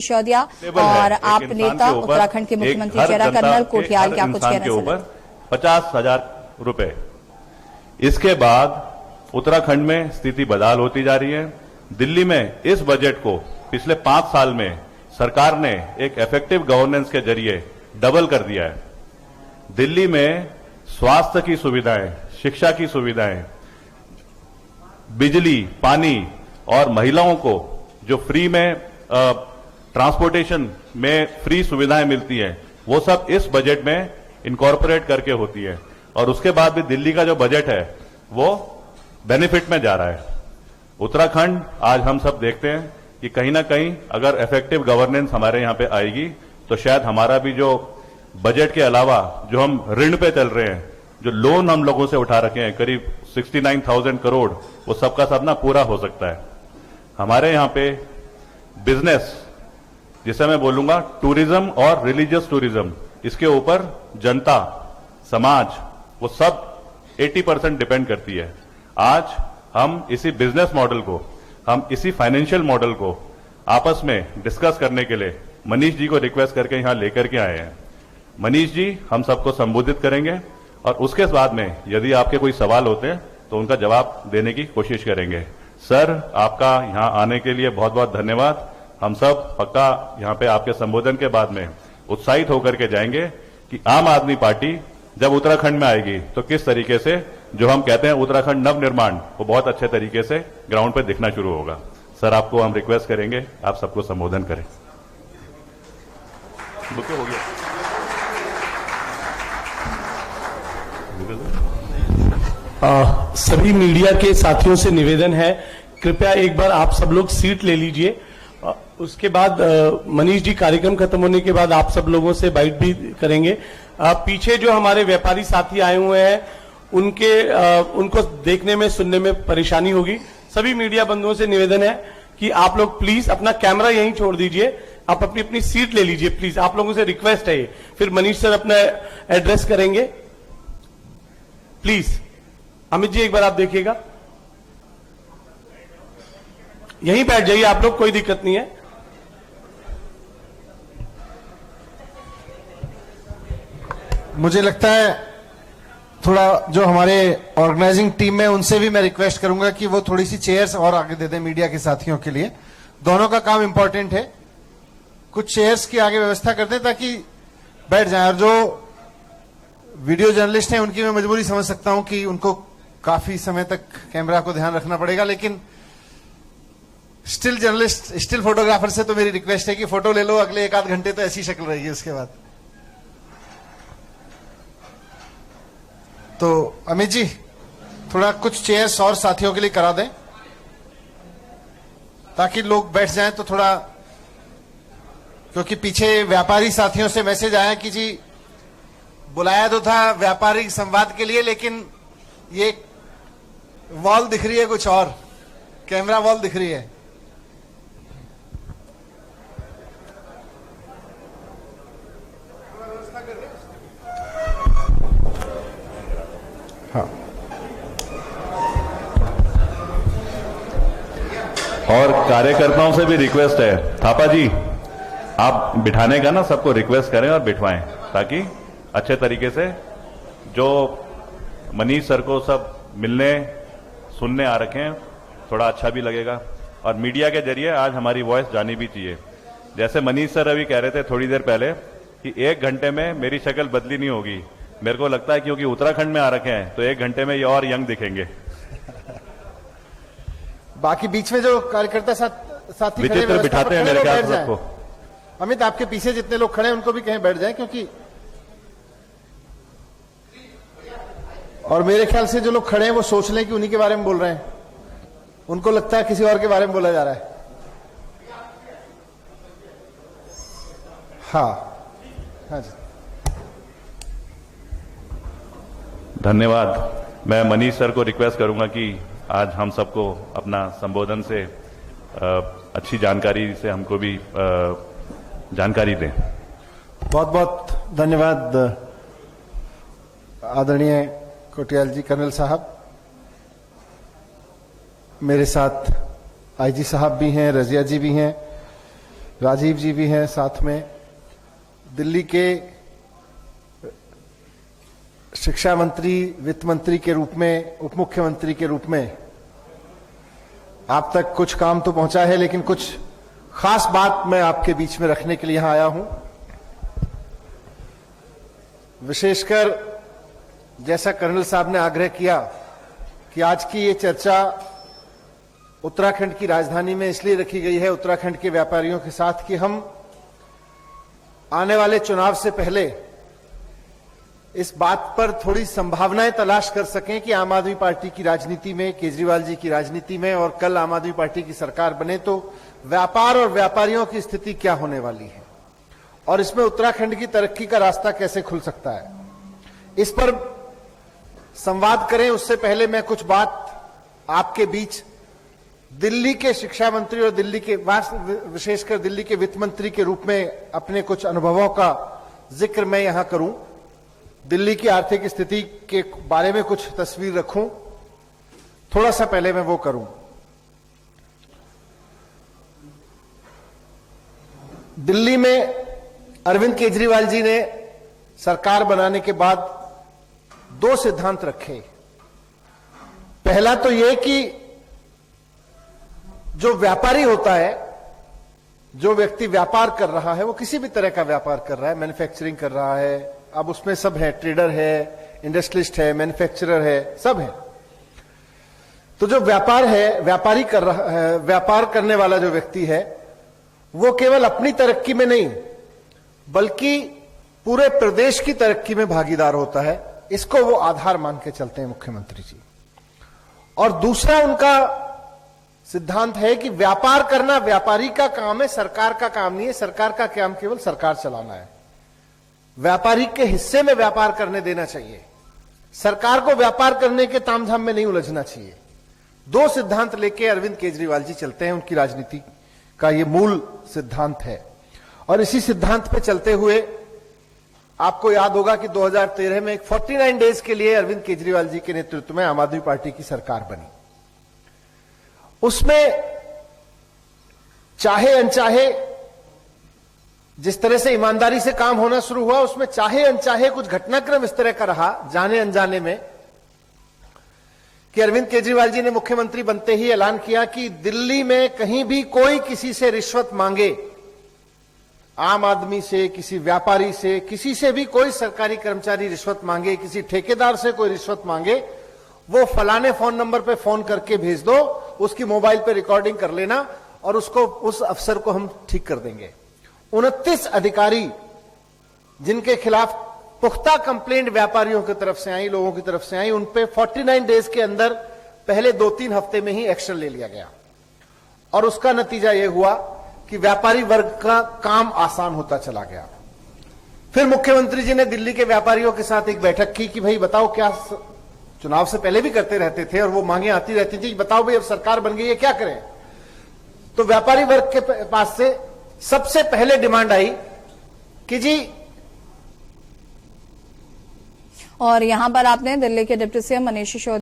सिसोदिया और आप नेता उत्तराखंड के मुख्यमंत्री चेहरा कर्नल कोठियाल क्या कुछ कहना ऊपर 50,000 रुपए। इसके बाद उत्तराखंड में स्थिति बदहाल होती जा रही है। दिल्ली में इस बजट को पिछले 5 साल में सरकार ने एक इफेक्टिव गवर्नेंस के जरिए डबल कर दिया है। दिल्ली में स्वास्थ्य की सुविधाएं, शिक्षा की सुविधाएं, बिजली, पानी और महिलाओं को जो फ्री में ट्रांसपोर्टेशन में फ्री सुविधाएं मिलती हैं, वो सब इस बजट में इनकॉर्पोरेट करके होती है। और उसके बाद भी दिल्ली का जो बजट है वो बेनिफिट में जा रहा है। उत्तराखंड आज हम सब देखते हैं कि कहीं ना कहीं अगर इफेक्टिव गवर्नेंस हमारे यहां पे आएगी तो शायद हमारा भी जो बजट के अलावा जो हम ऋण पे चल रहे हैं, जो लोन हम लोगों से उठा रखे हैं करीब 69,000 करोड़, वो सबका सब ना पूरा हो सकता है। हमारे यहां पे बिजनेस, जिसे मैं बोलूंगा टूरिज्म और रिलीजियस टूरिज्म, इसके ऊपर जनता, समाज, वो सब 80% डिपेंड करती है। आज हम इसी बिजनेस मॉडल को, हम इसी फाइनेंशियल मॉडल को आपस में डिस्कस करने के लिए मनीष जी को रिक्वेस्ट करके यहां लेकर के आए हैं। मनीष जी हम सबको संबोधित करेंगे और उसके बाद में यदि आपके कोई सवाल होते हैं तो उनका जवाब देने की कोशिश करेंगे। सर, आपका यहां आने के लिए बहुत बहुत धन्यवाद। हम सब पक्का यहां पे आपके संबोधन के बाद में उत्साहित होकर के जाएंगे कि आम आदमी पार्टी जब उत्तराखंड में आएगी तो किस तरीके से जो हम कहते हैं उत्तराखंड नवनिर्माण, वो बहुत अच्छे तरीके से ग्राउंड पे दिखना शुरू होगा। सर, आपको हम रिक्वेस्ट करेंगे आप सबको संबोधन करें। हो गया। सभी मीडिया के साथियों से निवेदन है, कृपया एक बार आप सब लोग सीट ले लीजिए। उसके बाद मनीष जी कार्यक्रम खत्म होने के बाद आप सब लोगों से बाइट भी करेंगे। पीछे जो हमारे व्यापारी साथी आए हुए हैं उनको देखने में, सुनने में परेशानी होगी। सभी मीडिया बंधुओं से निवेदन है कि आप लोग प्लीज अपना कैमरा यहीं छोड़ दीजिए, आप अपनी अपनी सीट ले लीजिए प्लीज। आप लोगों से रिक्वेस्ट है ये। फिर मनीष सर अपना एड्रेस करेंगे। प्लीज अमित जी एक बार आप देखिएगा, यहीं बैठ जाइए आप लोग, कोई दिक्कत नहीं है। मुझे लगता है थोड़ा जो हमारे ऑर्गेनाइजिंग टीम है उनसे भी मैं रिक्वेस्ट करूंगा कि वो थोड़ी सी चेयर्स और आगे दे दें मीडिया के साथियों के लिए। दोनों का काम इंपॉर्टेंट है। कुछ चेयर्स की आगे व्यवस्था कर दें ताकि बैठ जाएं। और जो वीडियो जर्नलिस्ट हैं उनकी मैं मजबूरी समझ सकता हूं कि उनको काफी समय तक कैमरा को ध्यान रखना पड़ेगा, लेकिन स्टिल जर्नलिस्ट, स्टिल फोटोग्राफर से तो मेरी रिक्वेस्ट है कि फोटो ले लो, अगले 1 आध घंटे तो ऐसी शक्ल रहेगी उसके बाद। तो अमित जी थोड़ा कुछ चेयर्स और साथियों के लिए करा दें ताकि लोग बैठ जाएं। तो थोड़ा, क्योंकि पीछे व्यापारी साथियों से मैसेज आया कि जी बुलाया तो था व्यापारिक संवाद के लिए, लेकिन ये वॉल दिख रही है कुछ और, कैमरा वॉल दिख रही है। हाँ, और कार्यकर्ताओं से भी रिक्वेस्ट है, थापा जी आप बिठाने का ना सबको रिक्वेस्ट करें और बिठवाएं ताकि अच्छे तरीके से जो मनीष सर को सब मिलने सुनने आ रखे हैं थोड़ा अच्छा भी लगेगा। और मीडिया के जरिए आज हमारी वॉइस जानी भी चाहिए। जैसे मनीष सर अभी कह रहे थे थोड़ी देर पहले कि 1 घंटे में मेरी शक्ल बदली नहीं होगी। मेरे को लगता है क्योंकि उत्तराखंड में आ रखे हैं तो 1 घंटे में ये और यंग दिखेंगे। बाकी बीच में जो कार्यकर्ता साथी विचित्र बिठाते हैं मेरे ख्याल से सबको। अमित आपके पीछे जितने लोग खड़े हैं उनको भी कहीं बैठ जाएं, क्योंकि और मेरे ख्याल से जो लोग खड़े हैं वो सोच लें कि उन्हीं के बारे में बोल रहे हैं, उनको लगता है किसी और के बारे में बोला जा रहा है। हाँ जी, धन्यवाद। मैं मनीष सर को रिक्वेस्ट करूंगा कि आज हम सबको अपना संबोधन से अच्छी जानकारी से हमको भी जानकारी दें। बहुत बहुत धन्यवाद आदरणीय कोठियाल जी, कर्नल साहब। मेरे साथ आईजी साहब भी हैं, रजिया जी भी हैं, राजीव जी भी हैं साथ में, दिल्ली के शिक्षा मंत्री, वित्त मंत्री के रूप में, उप मुख्यमंत्री के रूप में आप तक कुछ काम तो पहुंचा है, लेकिन कुछ खास बात मैं आपके बीच में रखने के लिए यहां आया हूं। विशेषकर जैसा कर्नल साहब ने आग्रह किया कि आज की ये चर्चा उत्तराखंड की राजधानी में इसलिए रखी गई है उत्तराखंड के व्यापारियों के साथ कि हम आने वाले चुनाव से पहले इस बात पर थोड़ी संभावनाएं तलाश कर सकें कि आम आदमी पार्टी की राजनीति में, केजरीवाल जी की राजनीति में और कल आम आदमी पार्टी की सरकार बने तो व्यापार और व्यापारियों की स्थिति क्या होने वाली है और इसमें उत्तराखंड की तरक्की का रास्ता कैसे खुल सकता है। इस पर संवाद करें उससे पहले मैं कुछ बात आपके बीच दिल्ली के शिक्षा मंत्री और दिल्ली के विशेषकर दिल्ली के वित्त मंत्री के रूप में अपने कुछ अनुभवों का जिक्र मैं यहां करूं, दिल्ली की आर्थिक स्थिति के बारे में कुछ तस्वीर रखूं। थोड़ा सा पहले मैं वो करूं। दिल्ली में अरविंद केजरीवाल जी ने सरकार बनाने के बाद दो सिद्धांत रखे। पहला तो यह कि जो व्यापारी होता है, जो व्यक्ति व्यापार कर रहा है, वो किसी भी तरह का व्यापार कर रहा है, मैन्युफैक्चरिंग कर रहा है, अब उसमें सब है, ट्रेडर है, इंडस्ट्रियलिस्ट है, मैन्युफैक्चरर है, सब है। तो जो व्यापार है, व्यापारी कर रहा है, व्यापार करने वाला जो व्यक्ति है वो केवल अपनी तरक्की में नहीं बल्कि पूरे प्रदेश की तरक्की में भागीदार होता है। इसको वो आधार मान के चलते हैं मुख्यमंत्री जी। और दूसरा उनका सिद्धांत है कि व्यापार करना व्यापारी का काम है, सरकार का काम नहीं है। सरकार का काम केवल सरकार चलाना है। व्यापारी के हिस्से में व्यापार करने देना चाहिए, सरकार को व्यापार करने के तामझाम में नहीं उलझना चाहिए। दो सिद्धांत लेके अरविंद केजरीवाल जी चलते हैं, उनकी राजनीति का ये मूल सिद्धांत है। और इसी सिद्धांत पे चलते हुए आपको याद होगा कि 2013 में एक 49 डेज के लिए अरविंद केजरीवाल जी के नेतृत्व में आम आदमी पार्टी की सरकार बनी। उसमें चाहे अनचाहे जिस तरह से ईमानदारी से काम होना शुरू हुआ, उसमें चाहे अनचाहे कुछ घटनाक्रम इस तरह का रहा जाने अनजाने में कि अरविंद केजरीवाल जी ने मुख्यमंत्री बनते ही ऐलान किया कि दिल्ली में कहीं भी कोई किसी से रिश्वत मांगे, आम आदमी से, किसी व्यापारी से, किसी से भी कोई सरकारी कर्मचारी रिश्वत मांगे, किसी ठेकेदार से कोई रिश्वत मांगे, वो फलाने फोन नंबर पे फोन करके भेज दो, उसकी मोबाइल पे रिकॉर्डिंग कर लेना और उसको, उस अफसर को हम ठीक कर देंगे। 29 अधिकारी जिनके खिलाफ पुख्ता कंप्लेंट व्यापारियों की तरफ से आई, लोगों की तरफ से आई, उन पे 49 डेज के अंदर पहले 2-3 हफ्ते में ही एक्शन ले लिया गया। और उसका नतीजा यह हुआ कि व्यापारी वर्ग का काम आसान होता चला गया। फिर मुख्यमंत्री जी ने दिल्ली के व्यापारियों के साथ एक बैठक की कि भाई बताओ, क्या चुनाव से पहले भी करते रहते थे और वो मांगे आती रहती थी, बताओ भाई अब सरकार बन गई है, क्या करें। तो व्यापारी वर्ग के पास से सबसे पहले डिमांड आई कि जी, और यहां पर आपने दिल्ली के डिप्टी सीएम मनीष सिसोदिया